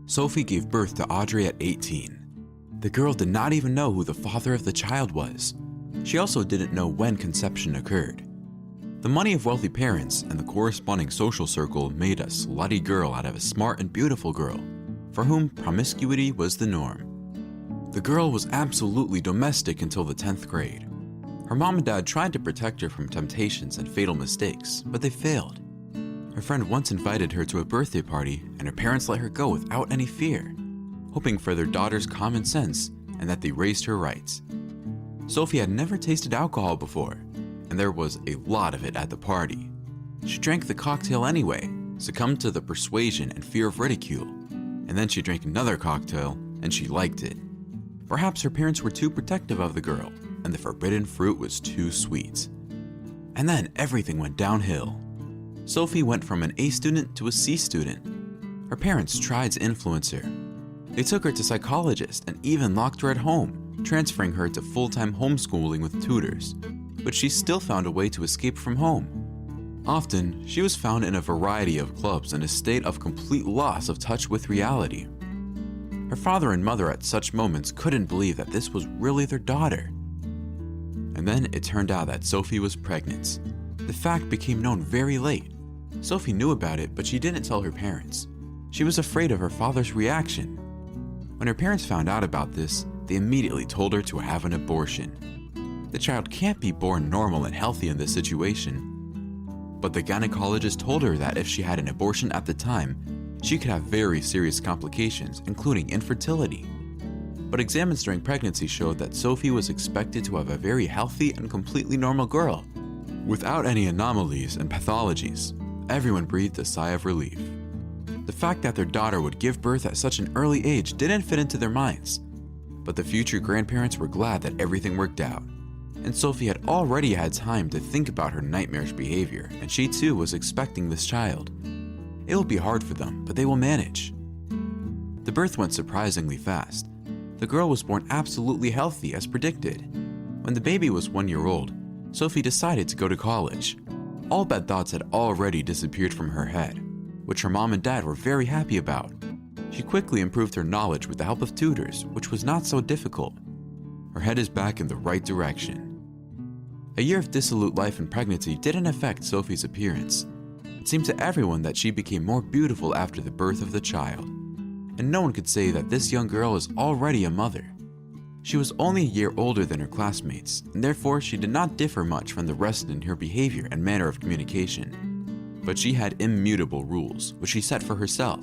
Sophie gave birth to Audrey at 18. The girl did not even know who the father of the child was. She also didn't know when conception occurred. The money of wealthy parents and the corresponding social circle made a slutty girl out of a smart and beautiful girl, for whom promiscuity was the norm. The girl was absolutely domestic until the 10th grade. Her mom and dad tried to protect her from temptations and fatal mistakes, but they failed. Her friend once invited her to a birthday party, and her parents let her go without any fear, hoping for their daughter's common sense and that they raised her right. Sophie had never tasted alcohol before, and there was a lot of it at the party. She drank the cocktail anyway, succumbed to the persuasion and fear of ridicule, and then she drank another cocktail and she liked it. Perhaps her parents were too protective of the girl, and the forbidden fruit was too sweet. And then everything went downhill. Sophie went from an A student to a C student. Her parents tried to influence her. They took her to psychologists and even locked her at home, transferring her to full-time homeschooling with tutors. But she still found a way to escape from home. Often, she was found in a variety of clubs in a state of complete loss of touch with reality. Her father and mother at such moments couldn't believe that this was really their daughter. And then it turned out that Sophie was pregnant. The fact became known very late. Sophie knew about it, but she didn't tell her parents. She was afraid of her father's reaction. When her parents found out about this, they immediately told her to have an abortion. The child can't be born normal and healthy in this situation. But the gynecologist told her that if she had an abortion at the time, she could have very serious complications, including infertility. But exams during pregnancy showed that Sophie was expected to have a very healthy and completely normal girl, without any anomalies and pathologies. Everyone breathed a sigh of relief. The fact that their daughter would give birth at such an early age didn't fit into their minds, but the future grandparents were glad that everything worked out. And Sophie had already had time to think about her nightmarish behavior, and she too was expecting this child. It will be hard for them, but they will manage. The birth went surprisingly fast. The girl was born absolutely healthy as predicted. When the baby was 1 year old, Sophie decided to go to college. All bad thoughts had already disappeared from her head, which her mom and dad were very happy about. She quickly improved her knowledge with the help of tutors, which was not so difficult. Her head is back in the right direction. A year of dissolute life and pregnancy didn't affect Sophie's appearance. It seemed to everyone that she became more beautiful after the birth of the child, and no one could say that this young girl is already a mother. She was only a year older than her classmates, and therefore she did not differ much from the rest in her behavior and manner of communication. But she had immutable rules, which she set for herself.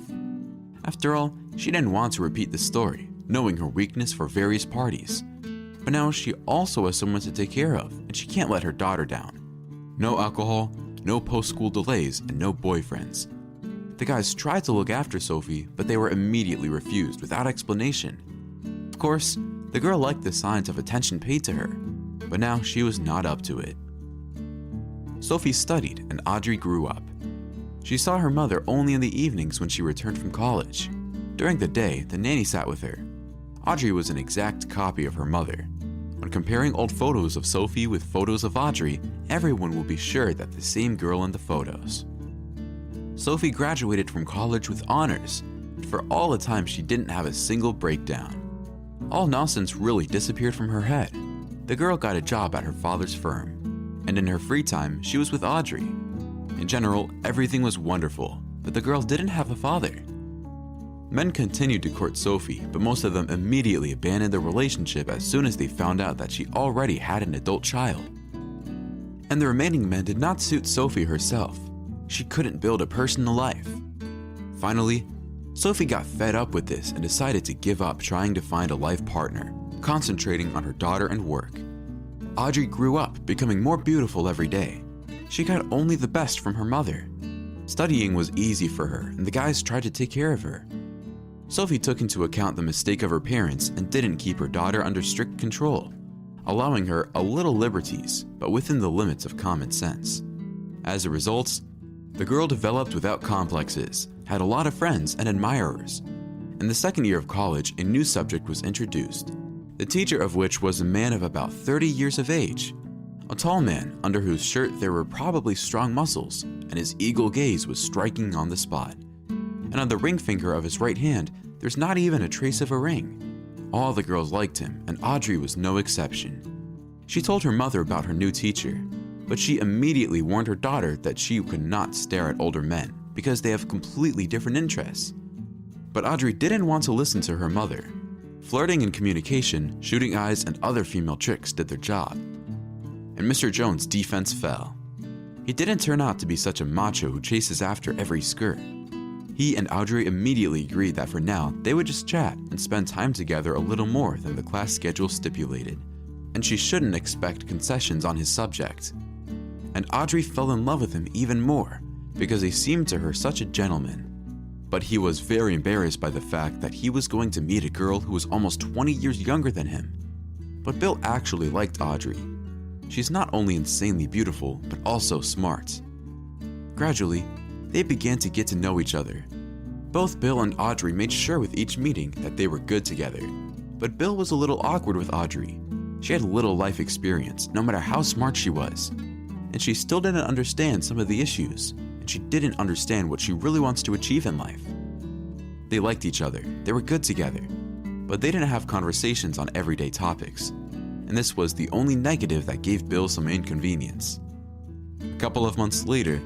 After all, she didn't want to repeat the story, knowing her weakness for various parties. But now she also has someone to take care of, and she can't let her daughter down. No alcohol, no post-school delays, and no boyfriends. The guys tried to look after Sophie, but they were immediately refused without explanation. Of course, the girl liked the signs of attention paid to her, but now she was not up to it. Sophie studied, and Audrey grew up. She saw her mother only in the evenings when she returned from college. During the day, the nanny sat with her. Audrey was an exact copy of her mother. When comparing old photos of Sophie with photos of Audrey, everyone will be sure that the same girl in the photos. Sophie graduated from college with honors, and for all the time she didn't have a single breakdown. All nonsense really disappeared from her head. The girl got a job at her father's firm, and in her free time, she was with Audrey. In general, everything was wonderful, but the girl didn't have a father. Men continued to court Sophie, but most of them immediately abandoned the relationship as soon as they found out that she already had an adult child. And the remaining men did not suit Sophie herself. She couldn't build a personal life. Finally, Sophie got fed up with this and decided to give up trying to find a life partner, concentrating on her daughter and work. Audrey grew up, becoming more beautiful every day. She got only the best from her mother. Studying was easy for her, and the guys tried to take care of her. Sophie took into account the mistake of her parents and didn't keep her daughter under strict control, allowing her a little liberties, but within the limits of common sense. As a result, the girl developed without complexes, had a lot of friends and admirers. In the second year of college, a new subject was introduced, the teacher of which was a man of about 30 years of age, a tall man under whose shirt there were probably strong muscles, and his eagle gaze was striking on the spot. And on the ring finger of his right hand, there's not even a trace of a ring. All the girls liked him, and Audrey was no exception. She told her mother about her new teacher, but she immediately warned her daughter that she could not stare at older men because they have completely different interests. But Audrey didn't want to listen to her mother. Flirting and communication, shooting eyes, and other female tricks did their job. And Mr. Jones' defense fell. He didn't turn out to be such a macho who chases after every skirt. He and Audrey immediately agreed that for now, they would just chat and spend time together a little more than the class schedule stipulated, and she shouldn't expect concessions on his subject. And Audrey fell in love with him even more because he seemed to her such a gentleman. But he was very embarrassed by the fact that he was going to meet a girl who was almost 20 years younger than him. But Bill actually liked Audrey. She's not only insanely beautiful, but also smart. Gradually, they began to get to know each other. Both Bill and Audrey made sure with each meeting that they were good together. But Bill was a little awkward with Audrey. She had little life experience, no matter how smart she was. And she still didn't understand some of the issues, and she didn't understand what she really wants to achieve in life. They liked each other, they were good together, but they didn't have conversations on everyday topics. And this was the only negative that gave Bill some inconvenience. A couple of months later,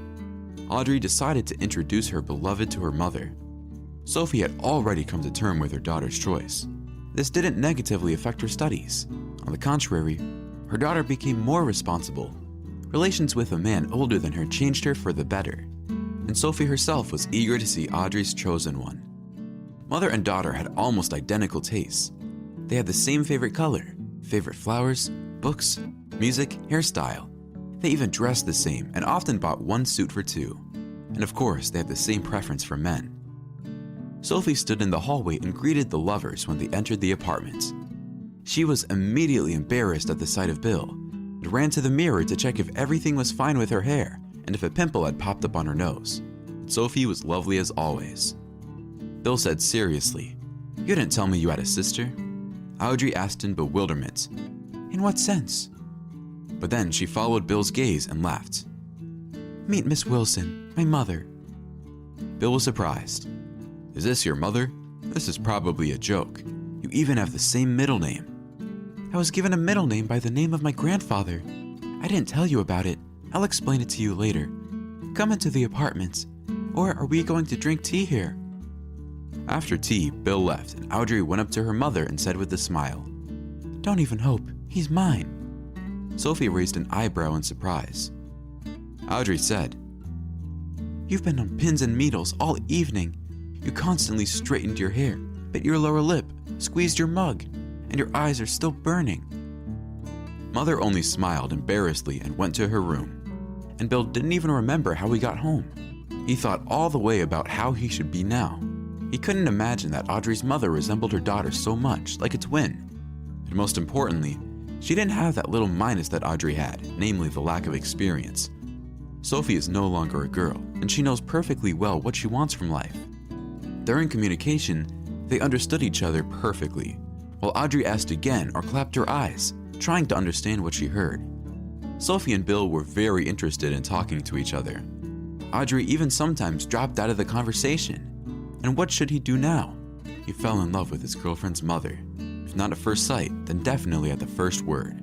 Audrey decided to introduce her beloved to her mother. Sophie had already come to terms with her daughter's choice. This didn't negatively affect her studies. On the contrary, her daughter became more responsible. Relations with a man older than her changed her for the better, and Sophie herself was eager to see Audrey's chosen one. Mother and daughter had almost identical tastes. They had the same favorite color, favorite flowers, books, music, hairstyle. They even dressed the same and often bought one suit for two. And of course, they had the same preference for men. Sophie stood in the hallway and greeted the lovers when they entered the apartment. She was immediately embarrassed at the sight of Bill and ran to the mirror to check if everything was fine with her hair and if a pimple had popped up on her nose. Sophie was lovely as always. Bill said seriously, "You didn't tell me you had a sister?" Audrey asked in bewilderment, "In what sense?" But then she followed Bill's gaze and laughed. "Meet Miss Wilson, my mother." Bill was surprised. "Is this your mother? This is probably a joke. You even have the same middle name." "I was given a middle name by the name of my grandfather. I didn't tell you about it. I'll explain it to you later. Come into the apartment. Or are we going to drink tea here?" After tea, Bill left and Audrey went up to her mother and said with a smile, "Don't even hope. He's mine." Sophie raised an eyebrow in surprise. Audrey said, "You've been on pins and needles all evening. You constantly straightened your hair, bit your lower lip, squeezed your mug, and your eyes are still burning." Mother only smiled embarrassedly and went to her room. And Bill didn't even remember how he got home. He thought all the way about how he should be now. He couldn't imagine that Audrey's mother resembled her daughter so much, like a twin. And most importantly, she didn't have that little minus that Audrey had, namely the lack of experience. Sophie is no longer a girl, and she knows perfectly well what she wants from life. During communication, they understood each other perfectly, while Audrey asked again or clapped her eyes, trying to understand what she heard. Sophie and Bill were very interested in talking to each other. Audrey even sometimes dropped out of the conversation. And what should he do now? He fell in love with his girlfriend's mother. If not at first sight, then definitely at the first word.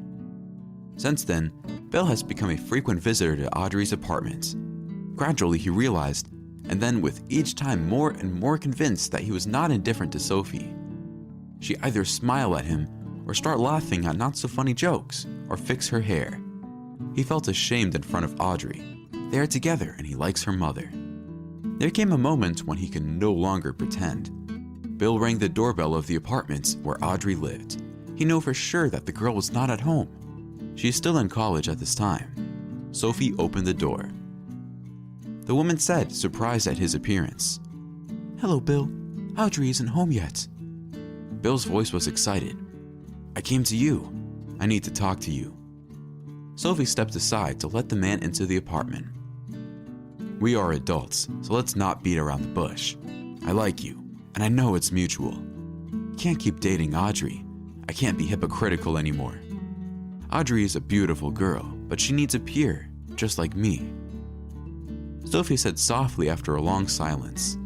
Since then, Bill has become a frequent visitor to Audrey's apartment. Gradually he realized, and then with each time more and more convinced that he was not indifferent to Sophie. She'd either smile at him, or start laughing at not so funny jokes, or fix her hair. He felt ashamed in front of Audrey. They are together and he likes her mother. There came a moment when he could no longer pretend. Bill rang the doorbell of the apartment where Audrey lived. He knew for sure that the girl was not at home. She is still in college at this time. Sophie opened the door. The woman said, surprised at his appearance, "Hello, Bill. Audrey isn't home yet." Bill's voice was excited. "I came to you. I need to talk to you." Sophie stepped aside to let the man into the apartment. "We are adults, so let's not beat around the bush. I like you, and I know it's mutual. You can't keep dating Audrey. I can't be hypocritical anymore. Audrey is a beautiful girl, but she needs a peer, just like me." Sophie said softly after a long silence,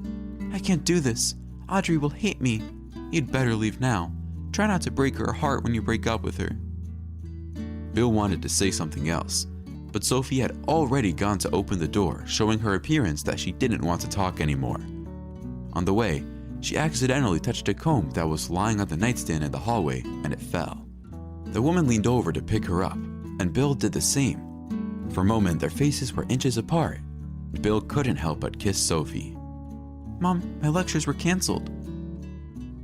"I can't do this. Audrey will hate me. You'd better leave now. Try not to break her heart when you break up with her." Bill wanted to say something else, but Sophie had already gone to open the door, showing her appearance that she didn't want to talk anymore. On the way, she accidentally touched a comb that was lying on the nightstand in the hallway, and it fell. The woman leaned over to pick her up, and Bill did the same. For a moment, their faces were inches apart. Bill couldn't help but kiss Sophie. "Mom, my lectures were canceled."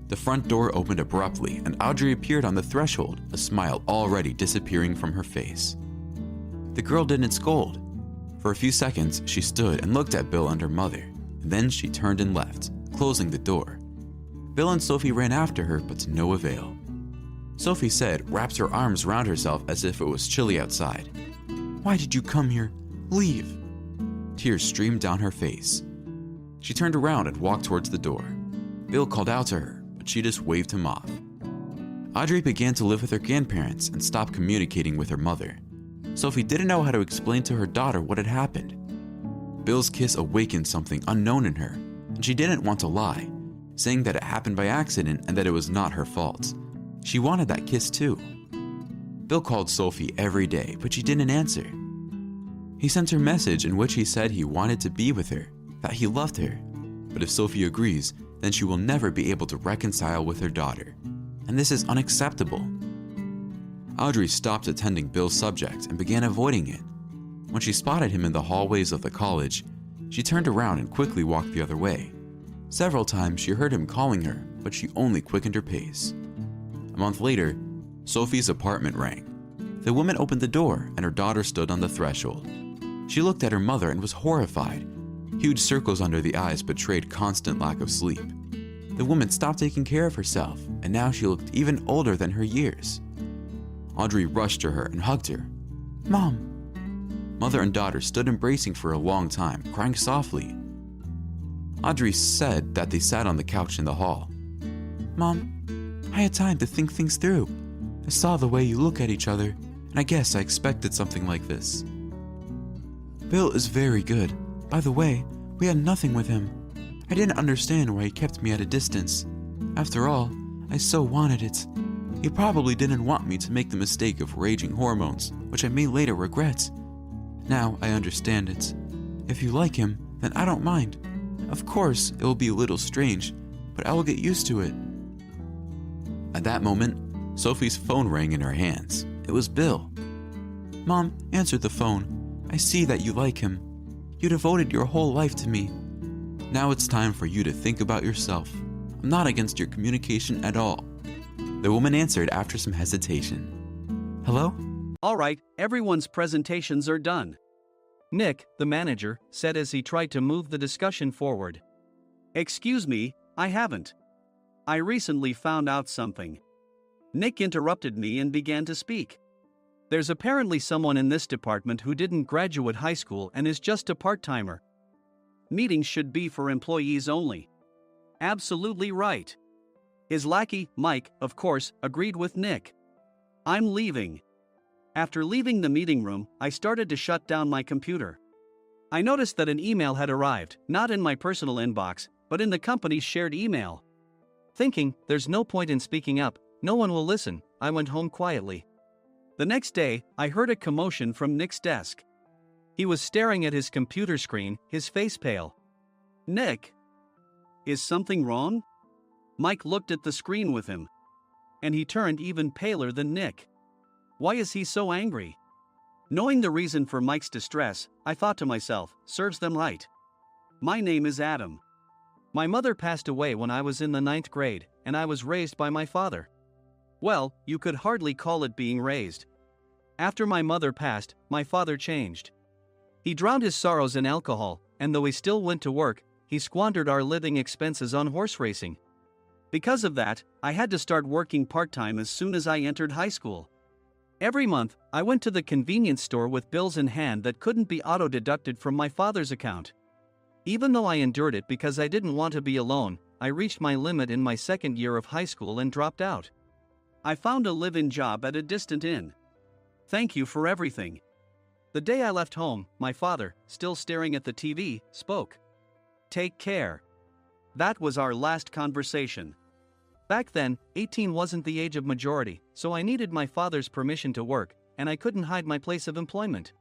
The front door opened abruptly, and Audrey appeared on the threshold, a smile already disappearing from her face. The girl didn't scold. For a few seconds, she stood and looked at Bill and her mother, and then she turned and left, closing the door. Bill and Sophie ran after her, but to no avail. Sophie said, wrapped her arms around herself as if it was chilly outside. "Why did you come here? Leave." Tears streamed down her face. She turned around and walked towards the door. Bill called out to her, but she just waved him off. Audrey began to live with her grandparents and stopped communicating with her mother. Sophie didn't know how to explain to her daughter what had happened. Bill's kiss awakened something unknown in her, and she didn't want to lie, saying that it happened by accident and that it was not her fault. She wanted that kiss too. Bill called Sophie every day, but she didn't answer. He sent her a message in which he said he wanted to be with her, that he loved her, but if Sophie agrees, then she will never be able to reconcile with her daughter, and this is unacceptable. Audrey stopped attending Bill's subject and began avoiding it. When she spotted him in the hallways of the college, she turned around and quickly walked the other way. Several times she heard him calling her, but she only quickened her pace. A month later, Sophie's apartment rang. The woman opened the door and her daughter stood on the threshold. She looked at her mother and was horrified. Huge circles under the eyes betrayed constant lack of sleep. The woman stopped taking care of herself, and now she looked even older than her years. Audrey rushed to her and hugged her. "Mom!" Mother and daughter stood embracing for a long time, crying softly. Audrey said that they sat on the couch in the hall. "Mom, I had time to think things through. I saw the way you look at each other, and I guess I expected something like this. Bill is very good. By the way, we had nothing with him. I didn't understand why he kept me at a distance. After all, I so wanted it. He probably didn't want me to make the mistake of raging hormones, which I may later regret. Now I understand it. If you like him, then I don't mind. Of course, it will be a little strange, but I will get used to it." At that moment, Sophie's phone rang in her hands. It was Bill. "Mom, answer the phone. I see that you like him. You devoted your whole life to me. Now it's time for you to think about yourself. I'm not against your communication at all." The woman answered after some hesitation. "Hello?" "All right, everyone's presentations are done," Nick, the manager, said as he tried to move the discussion forward. "Excuse me, I haven't. I recently found out something." Nick interrupted me and began to speak. "There's apparently someone in this department who didn't graduate high school and is just a part-timer. Meetings should be for employees only." "Absolutely right." His lackey, Mike, of course, agreed with Nick. "I'm leaving." After leaving the meeting room, I started to shut down my computer. I noticed that an email had arrived, not in my personal inbox, but in the company's shared email. Thinking, there's no point in speaking up, no one will listen, I went home quietly. The next day, I heard a commotion from Nick's desk. He was staring at his computer screen, his face pale. "Nick? Is something wrong?" Mike looked at the screen with him. And he turned even paler than Nick. Why is he so angry? Knowing the reason for Mike's distress, I thought to myself, serves them right. My name is Adam. My mother passed away when I was in the 9th grade, and I was raised by my father. Well, you could hardly call it being raised. After my mother passed, my father changed. He drowned his sorrows in alcohol, and though he still went to work, he squandered our living expenses on horse racing. Because of that, I had to start working part-time as soon as I entered high school. Every month, I went to the convenience store with bills in hand that couldn't be auto-deducted from my father's account. Even though I endured it because I didn't want to be alone, I reached my limit in my second year of high school and dropped out. I found a live-in job at a distant inn. Thank you for everything. The day I left home, my father, still staring at the TV, spoke. Take care. That was our last conversation. Back then, 18 wasn't the age of majority, so I needed my father's permission to work, and I couldn't hide my place of employment.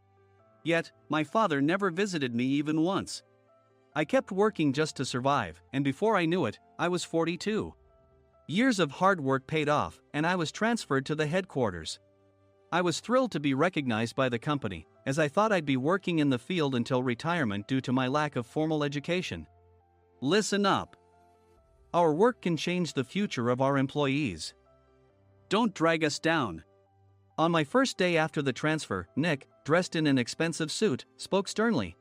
Yet, my father never visited me even once. I kept working just to survive, and before I knew it, I was 42. Years of hard work paid off, and I was transferred to the headquarters. I was thrilled to be recognized by the company, as I thought I'd be working in the field until retirement due to my lack of formal education. Listen up. Our work can change the future of our employees. Don't drag us down. On my first day after the transfer, Nick, dressed in an expensive suit, spoke sternly.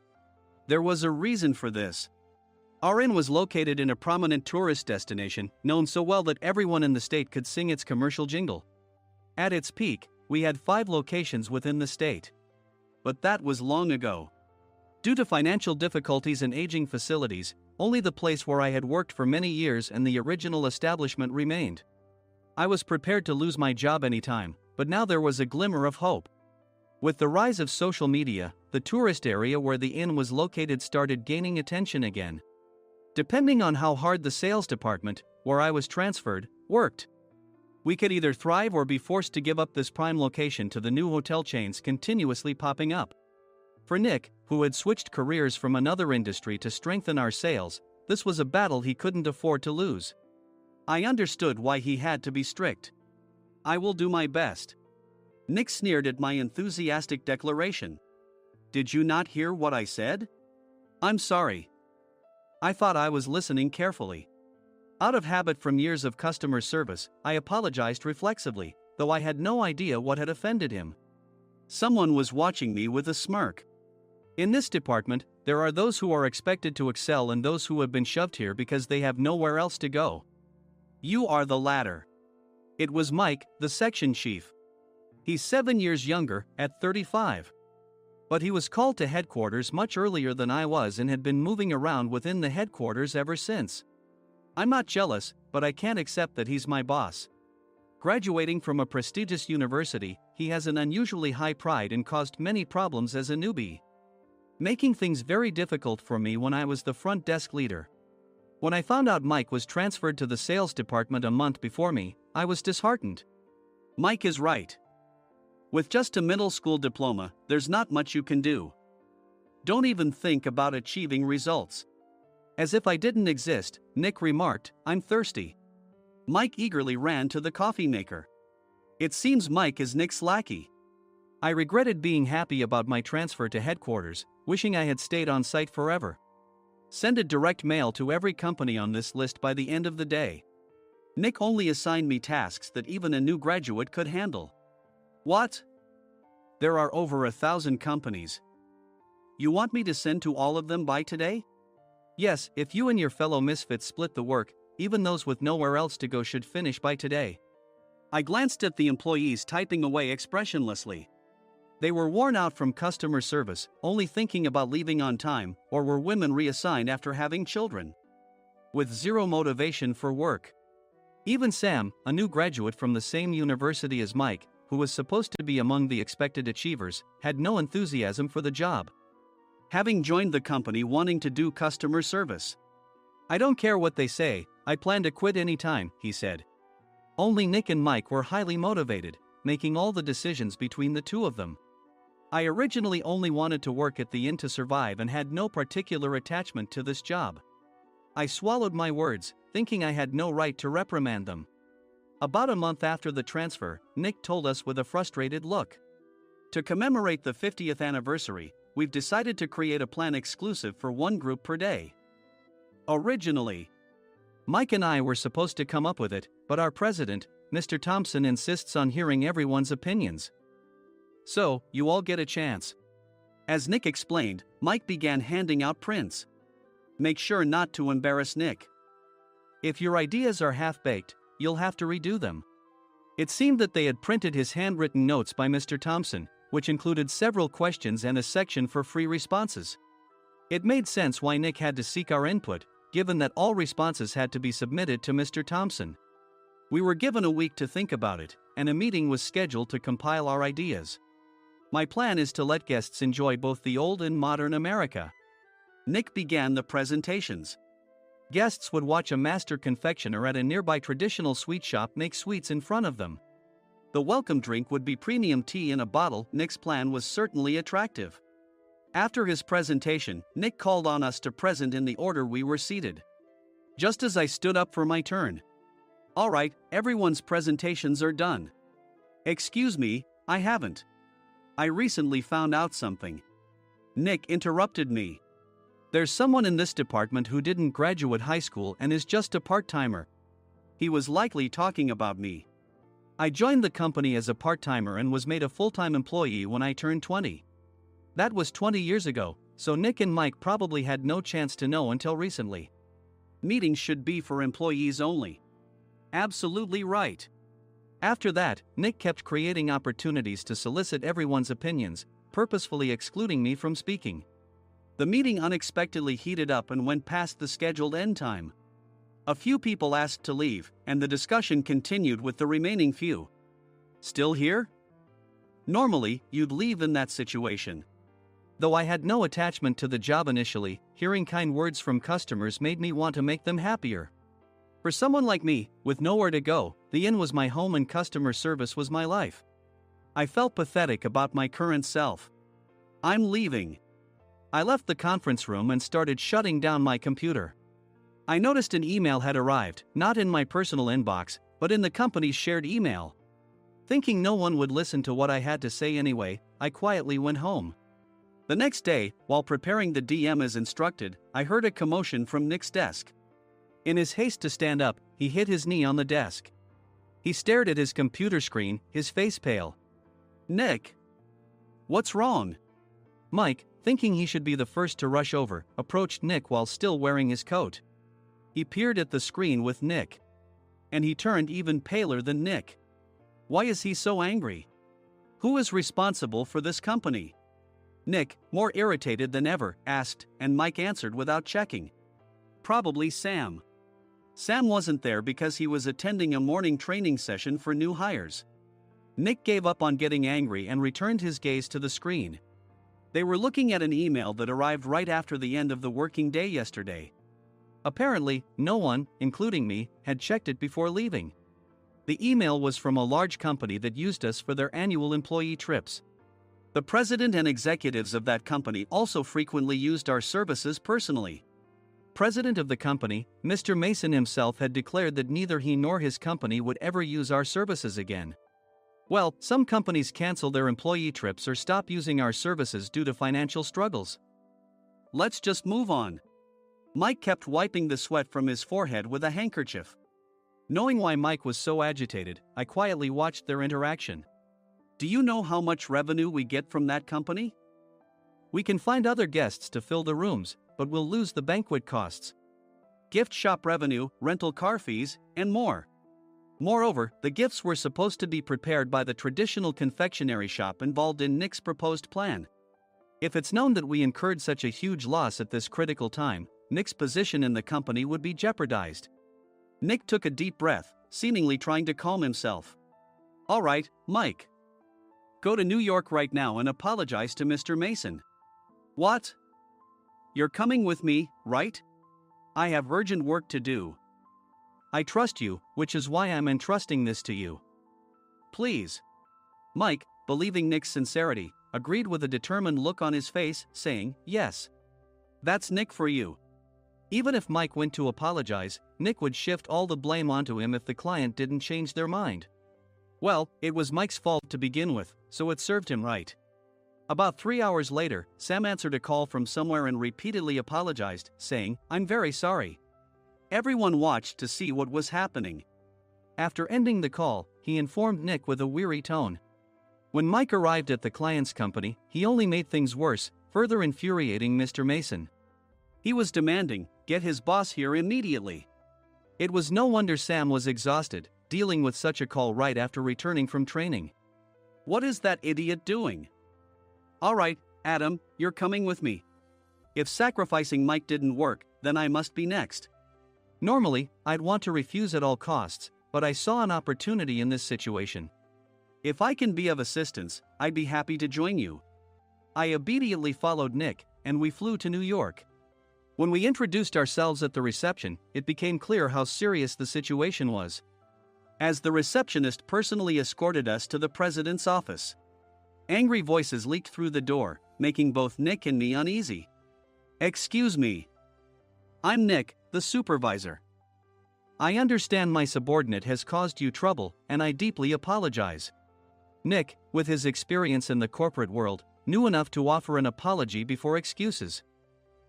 There was a reason for this. Our inn was located in a prominent tourist destination, known so well that everyone in the state could sing its commercial jingle. At its peak, we had 5 locations within the state. But that was long ago. Due to financial difficulties and aging facilities, only the place where I had worked for many years and the original establishment remained. I was prepared to lose my job anytime, but now there was a glimmer of hope. With the rise of social media, the tourist area where the inn was located started gaining attention again. Depending on how hard the sales department, where I was transferred, worked, we could either thrive or be forced to give up this prime location to the new hotel chains continuously popping up. For Nick, who had switched careers from another industry to strengthen our sales, this was a battle he couldn't afford to lose. I understood why he had to be strict. I will do my best. Nick sneered at my enthusiastic declaration. Did you not hear what I said? I'm sorry. I thought I was listening carefully. Out of habit from years of customer service, I apologized reflexively, though I had no idea what had offended him. Someone was watching me with a smirk. In this department, there are those who are expected to excel and those who have been shoved here because they have nowhere else to go. You are the latter. It was Mike, the section chief. He's 7 years younger, at 35. But he was called to headquarters much earlier than I was and had been moving around within the headquarters ever since. I'm not jealous, but I can't accept that he's my boss. Graduating from a prestigious university, he has an unusually high pride and caused many problems as a newbie, making things very difficult for me when I was the front desk leader. When I found out Mike was transferred to the sales department a month before me, I was disheartened. Mike is right. With just a middle school diploma, there's not much you can do. Don't even think about achieving results. As if I didn't exist, Nick remarked, I'm thirsty. Mike eagerly ran to the coffee maker. It seems Mike is Nick's lackey. I regretted being happy about my transfer to headquarters, wishing I had stayed on site forever. Send a direct mail to every company on this list by the end of the day. Nick only assigned me tasks that even a new graduate could handle. What? There are over 1,000 companies. You want me to send to all of them by today? Yes, if you and your fellow misfits split the work, even those with nowhere else to go should finish by today. I glanced at the employees typing away expressionlessly. They were worn out from customer service, only thinking about leaving on time, or were women reassigned after having children, with zero motivation for work. Even Sam, a new graduate from the same university as Mike, who was supposed to be among the expected achievers, had no enthusiasm for the job, having joined the company wanting to do customer service. I don't care what they say, I plan to quit anytime, he said. Only Nick and Mike were highly motivated, making all the decisions between the two of them. I originally only wanted to work at the inn to survive and had no particular attachment to this job. I swallowed my words, thinking I had no right to reprimand them. About a month after the transfer, Nick told us with a frustrated look. To commemorate the 50th anniversary, we've decided to create a plan exclusive for one group per day. Originally, Mike and I were supposed to come up with it, but our president, Mr. Thompson, insists on hearing everyone's opinions. So, you all get a chance. As Nick explained, Mike began handing out prints. Make sure not to embarrass Nick. If your ideas are half-baked, you'll have to redo them. It seemed that they had printed his handwritten notes by Mr. Thompson, which included several questions and a section for free responses. It made sense why Nick had to seek our input, given that all responses had to be submitted to Mr. Thompson. We were given a week to think about it, and a meeting was scheduled to compile our ideas. My plan is to let guests enjoy both the old and modern America. Nick began the presentations. Guests would watch a master confectioner at a nearby traditional sweet shop make sweets in front of them. The welcome drink would be premium tea in a bottle. Nick's plan was certainly attractive. After his presentation, Nick called on us to present in the order we were seated. Just as I stood up for my turn. "All right, everyone's presentations are done." "Excuse me, I haven't. I recently found out something." Nick interrupted me. "There's someone in this department who didn't graduate high school and is just a part-timer." He was likely talking about me. I joined the company as a part-timer and was made a full-time employee when I turned 20. That was 20 years ago, so Nick and Mike probably had no chance to know until recently. Meetings should be for employees only. Absolutely right. After that, Nick kept creating opportunities to solicit everyone's opinions, purposefully excluding me from speaking. The meeting unexpectedly heated up and went past the scheduled end time. A few people asked to leave, and the discussion continued with the remaining few. "Still here?" Normally, you'd leave in that situation. Though I had no attachment to the job initially, hearing kind words from customers made me want to make them happier. For someone like me, with nowhere to go, the inn was my home and customer service was my life. I felt pathetic about my current self. "I'm leaving." I left the conference room and started shutting down my computer. I noticed an email had arrived, not in my personal inbox, but in the company's shared email. Thinking no one would listen to what I had to say anyway, I quietly went home. The next day, while preparing the DM as instructed, I heard a commotion from Nick's desk. In his haste to stand up, he hit his knee on the desk. He stared at his computer screen, his face pale. "Nick! What's wrong?" Mike, thinking he should be the first to rush over, approached Nick while still wearing his coat. He peered at the screen with Nick. And he turned even paler than Nick. Why is he so angry? Who is responsible for this company? Nick, more irritated than ever, asked, and Mike answered without checking. "Probably Sam." Sam wasn't there because he was attending a morning training session for new hires. Nick gave up on getting angry and returned his gaze to the screen. They were looking at an email that arrived right after the end of the working day yesterday. Apparently, no one, including me, had checked it before leaving. The email was from a large company that used us for their annual employee trips. The president and executives of that company also frequently used our services personally. President of the company, Mr. Mason himself, had declared that neither he nor his company would ever use our services again. Well, some companies cancel their employee trips or stop using our services due to financial struggles. Let's just move on. Mike kept wiping the sweat from his forehead with a handkerchief. Knowing why Mike was so agitated, I quietly watched their interaction. "Do you know how much revenue we get from that company? We can find other guests to fill the rooms, but we'll lose the banquet costs, gift shop revenue, rental car fees, and more. Moreover, the gifts were supposed to be prepared by the traditional confectionery shop involved in Nick's proposed plan. If it's known that we incurred such a huge loss at this critical time, Nick's position in the company would be jeopardized." Nick took a deep breath, seemingly trying to calm himself. "All right, Mike. Go to New York right now and apologize to Mr. Mason." "What? You're coming with me, right? I have urgent work to do." "I trust you, which is why I'm entrusting this to you." "Please." Mike, believing Nick's sincerity, agreed with a determined look on his face, saying, "Yes. That's Nick for you." Even if Mike went to apologize, Nick would shift all the blame onto him if the client didn't change their mind. Well, it was Mike's fault to begin with, so it served him right. About 3 hours later, Sam answered a call from somewhere and repeatedly apologized, saying, "I'm very sorry." Everyone watched to see what was happening. After ending the call, he informed Nick with a weary tone. When Mike arrived at the client's company, he only made things worse, further infuriating Mr. Mason. He was demanding, "Get his boss here immediately." It was no wonder Sam was exhausted, dealing with such a call right after returning from training. "What is that idiot doing?" "All right, Adam, you're coming with me. If sacrificing Mike didn't work, then I must be next." Normally, I'd want to refuse at all costs, but I saw an opportunity in this situation. "If I can be of assistance, I'd be happy to join you." I obediently followed Nick, and we flew to New York. When we introduced ourselves at the reception, it became clear how serious the situation was, as the receptionist personally escorted us to the president's office. Angry voices leaked through the door, making both Nick and me uneasy. "Excuse me. I'm Nick, the supervisor. I understand my subordinate has caused you trouble, and I deeply apologize." Nick, with his experience in the corporate world, knew enough to offer an apology before excuses.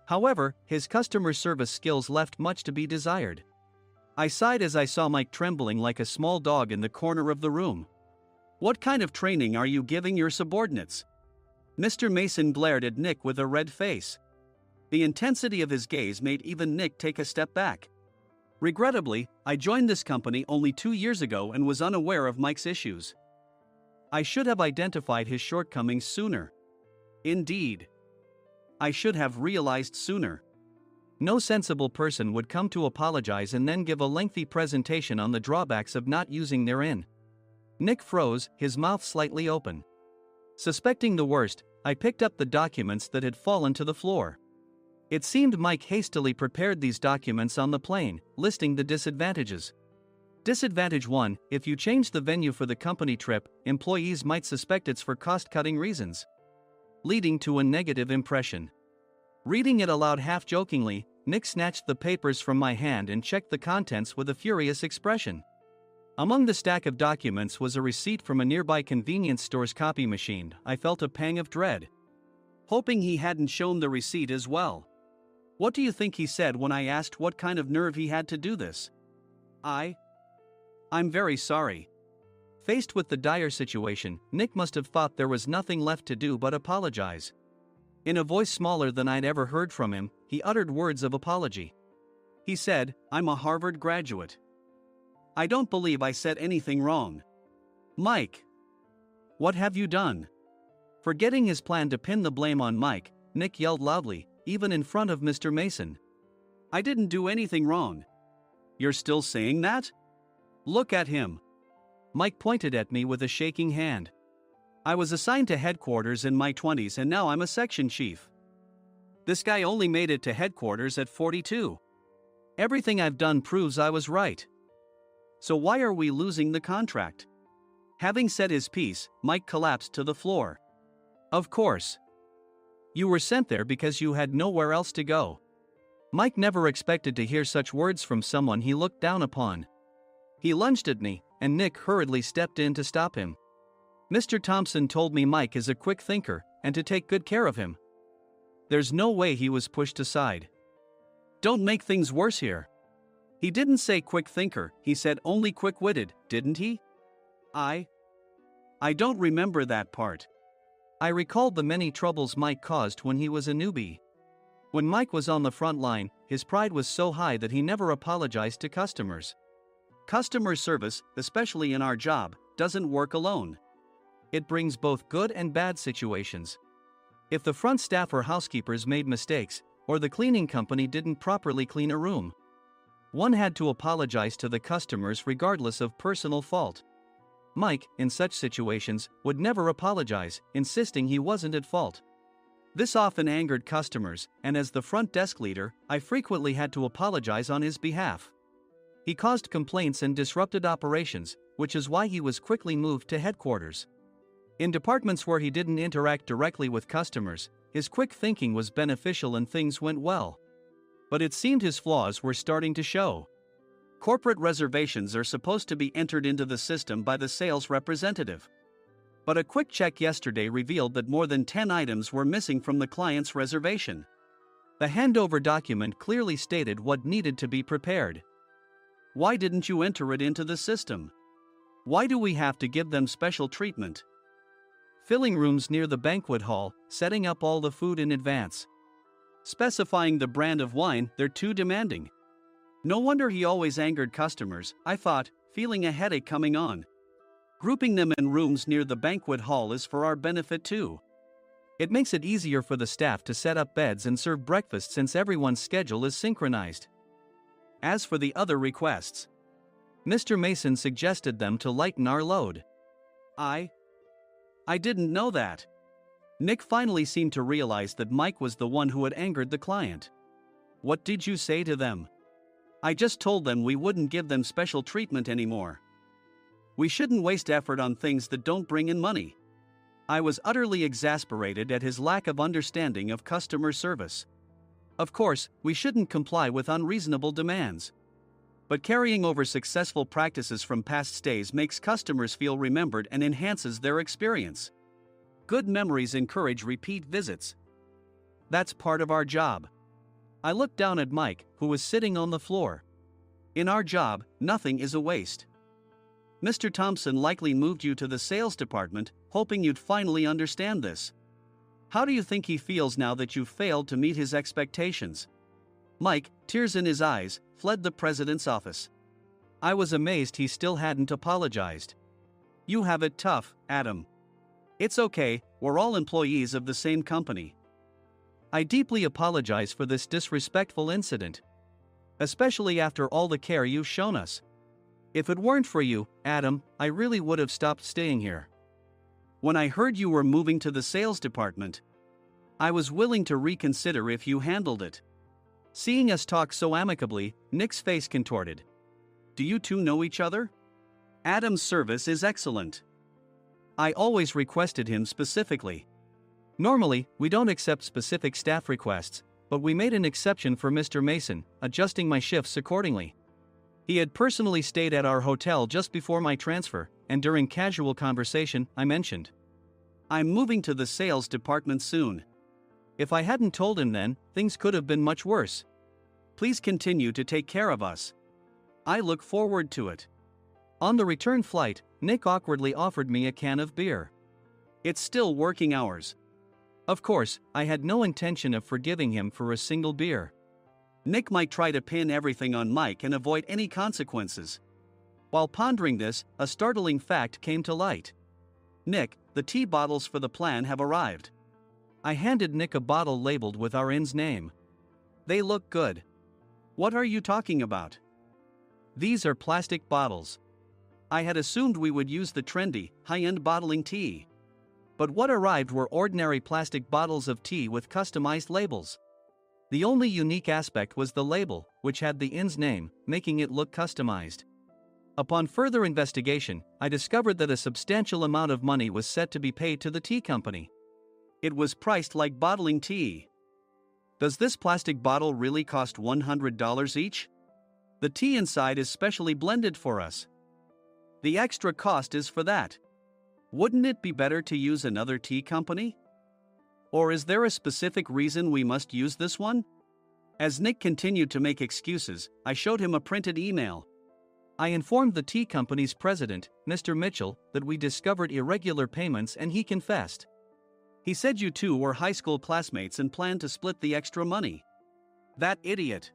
However, his customer service skills left much to be desired. I sighed as I saw Mike trembling like a small dog in the corner of the room. "What kind of training are you giving your subordinates?" Mr. Mason glared at Nick with a red face. The intensity of his gaze made even Nick take a step back. Regrettably, I joined this company only 2 years ago and was unaware of Mike's issues. I should have identified his shortcomings sooner. Indeed, I should have realized sooner. No sensible person would come to apologize and then give a lengthy presentation on the drawbacks of not using their in. Nick froze, his mouth slightly open. Suspecting the worst, I picked up the documents that had fallen to the floor. It seemed Mike hastily prepared these documents on the plane, listing the disadvantages. Disadvantage 1: if you change the venue for the company trip, employees might suspect it's for cost-cutting reasons, leading to a negative impression. Reading it aloud half-jokingly, Nick snatched the papers from my hand and checked the contents with a furious expression. Among the stack of documents was a receipt from a nearby convenience store's copy machine. I felt a pang of dread, hoping he hadn't shown the receipt as well. What do you think he said when I asked what kind of nerve he had to do this? I'm very sorry." Faced with the dire situation, Nick must have thought there was nothing left to do but apologize. In a voice smaller than I'd ever heard from him, he uttered words of apology. He said, "I'm a Harvard graduate. I don't believe I said anything wrong." "Mike, what have you done?" Forgetting his plan to pin the blame on Mike, Nick yelled loudly, even in front of Mr. Mason. "I didn't do anything wrong." "You're still saying that? Look at him." Mike pointed at me with a shaking hand. "I was assigned to headquarters in my 20s and now I'm a section chief. This guy only made it to headquarters at 42. Everything I've done proves I was right. So why are we losing the contract?" Having said his piece, Mike collapsed to the floor. "Of course. You were sent there because you had nowhere else to go." Mike never expected to hear such words from someone he looked down upon. He lunged at me, and Nick hurriedly stepped in to stop him. "Mr. Thompson told me Mike is a quick thinker, and to take good care of him." There's no way he was pushed aside. "Don't make things worse here. He didn't say quick thinker, he said only quick-witted, didn't he?" I don't remember that part." I recalled the many troubles Mike caused when he was a newbie. When Mike was on the front line, his pride was so high that he never apologized to customers. Customer service, especially in our job, doesn't work alone. It brings both good and bad situations. If the front staff or housekeepers made mistakes, or the cleaning company didn't properly clean a room, one had to apologize to the customers regardless of personal fault. Mike, in such situations, would never apologize, insisting he wasn't at fault. This often angered customers, and as the front desk leader, I frequently had to apologize on his behalf. He caused complaints and disrupted operations, which is why he was quickly moved to headquarters. In departments where he didn't interact directly with customers, his quick thinking was beneficial and things went well. But it seemed his flaws were starting to show. Corporate reservations are supposed to be entered into the system by the sales representative. But a quick check yesterday revealed that more than 10 items were missing from the client's reservation. The handover document clearly stated what needed to be prepared. Why didn't you enter it into the system? Why do we have to give them special treatment? Filling rooms near the banquet hall, setting up all the food in advance. Specifying the brand of wine, they're too demanding. No wonder he always angered customers, I thought, feeling a headache coming on. Grouping them in rooms near the banquet hall is for our benefit too. It makes it easier for the staff to set up beds and serve breakfast since everyone's schedule is synchronized. As for the other requests, Mr. Mason suggested them to lighten our load. I didn't know that. Nick finally seemed to realize that Mike was the one who had angered the client. What did you say to them? I just told them we wouldn't give them special treatment anymore. We shouldn't waste effort on things that don't bring in money. I was utterly exasperated at his lack of understanding of customer service. Of course, we shouldn't comply with unreasonable demands. But carrying over successful practices from past stays makes customers feel remembered and enhances their experience. Good memories encourage repeat visits. That's part of our job. I looked down at Mike, who was sitting on the floor. In our job, nothing is a waste. Mr. Thompson likely moved you to the sales department, hoping you'd finally understand this. How do you think he feels now that you've failed to meet his expectations? Mike, tears in his eyes, fled the president's office. I was amazed he still hadn't apologized. You have it tough, Adam. It's okay, we're all employees of the same company. I deeply apologize for this disrespectful incident. Especially after all the care you've shown us. If it weren't for you, Adam, I really would have stopped staying here. When I heard you were moving to the sales department, I was willing to reconsider if you handled it. Seeing us talk so amicably, Nick's face contorted. Do you two know each other? Adam's service is excellent. I always requested him specifically. Normally, we don't accept specific staff requests, but we made an exception for Mr. Mason, adjusting my shifts accordingly. He had personally stayed at our hotel just before my transfer, and during casual conversation, I mentioned, I'm moving to the sales department soon. If I hadn't told him then, things could have been much worse. Please continue to take care of us. I look forward to it. On the return flight, Nick awkwardly offered me a can of beer. It's still working hours. Of course, I had no intention of forgiving him for a single beer. Nick might try to pin everything on Mike and avoid any consequences. While pondering this, a startling fact came to light. Nick, the tea bottles for the plan have arrived. I handed Nick a bottle labeled with our inn's name. They look good. What are you talking about? These are plastic bottles. I had assumed we would use the trendy, high-end bottling tea. But what arrived were ordinary plastic bottles of tea with customized labels. The only unique aspect was the label, which had the inn's name, making it look customized. Upon further investigation, I discovered that a substantial amount of money was set to be paid to the tea company. It was priced like bottling tea. Does this plastic bottle really cost $100 each? The tea inside is specially blended for us. The extra cost is for that. Wouldn't it be better to use another tea company? Or is there a specific reason we must use this one? As Nick continued to make excuses, I showed him a printed email. I informed the tea company's president, Mr. Mitchell, that we discovered irregular payments and he confessed. He said you two were high school classmates and planned to split the extra money. That idiot.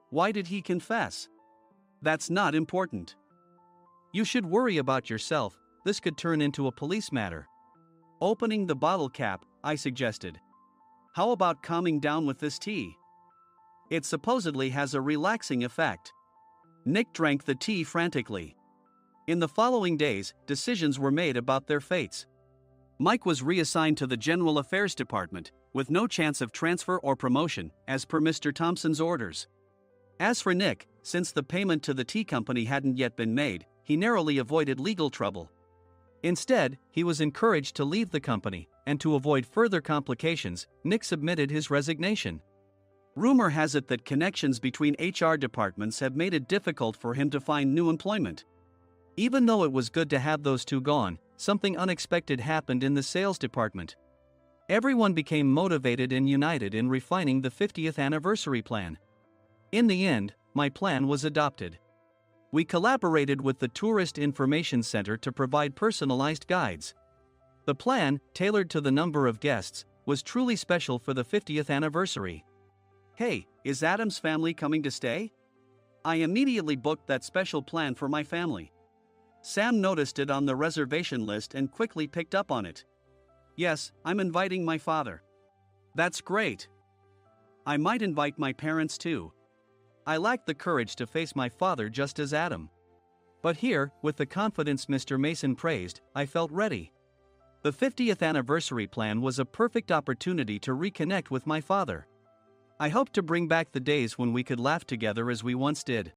Why did he confess? That's not important. You should worry about yourself, this could turn into a police matter. Opening the bottle cap, I suggested. How about calming down with this tea? It supposedly has a relaxing effect. Nick drank the tea frantically. In the following days, decisions were made about their fates. Mike was reassigned to the General Affairs Department, with no chance of transfer or promotion, as per Mr. Thompson's orders. As for Nick, since the payment to the tea company hadn't yet been made, he narrowly avoided legal trouble. Instead, he was encouraged to leave the company, and to avoid further complications, Nick submitted his resignation. Rumor has it that connections between HR departments have made it difficult for him to find new employment. Even though it was good to have those two gone, something unexpected happened in the sales department. Everyone became motivated and united in refining the 50th anniversary plan. In the end, my plan was adopted. We collaborated with the Tourist Information Center to provide personalized guides. The plan, tailored to the number of guests, was truly special for the 50th anniversary. Hey, is Adam's family coming to stay? I immediately booked that special plan for my family. Sam noticed it on the reservation list and quickly picked up on it. Yes, I'm inviting my father. That's great. I might invite my parents too. I lacked the courage to face my father just as Adam. But here, with the confidence Mr. Mason praised, I felt ready. The 50th anniversary plan was a perfect opportunity to reconnect with my father. I hope to bring back the days when we could laugh together as we once did.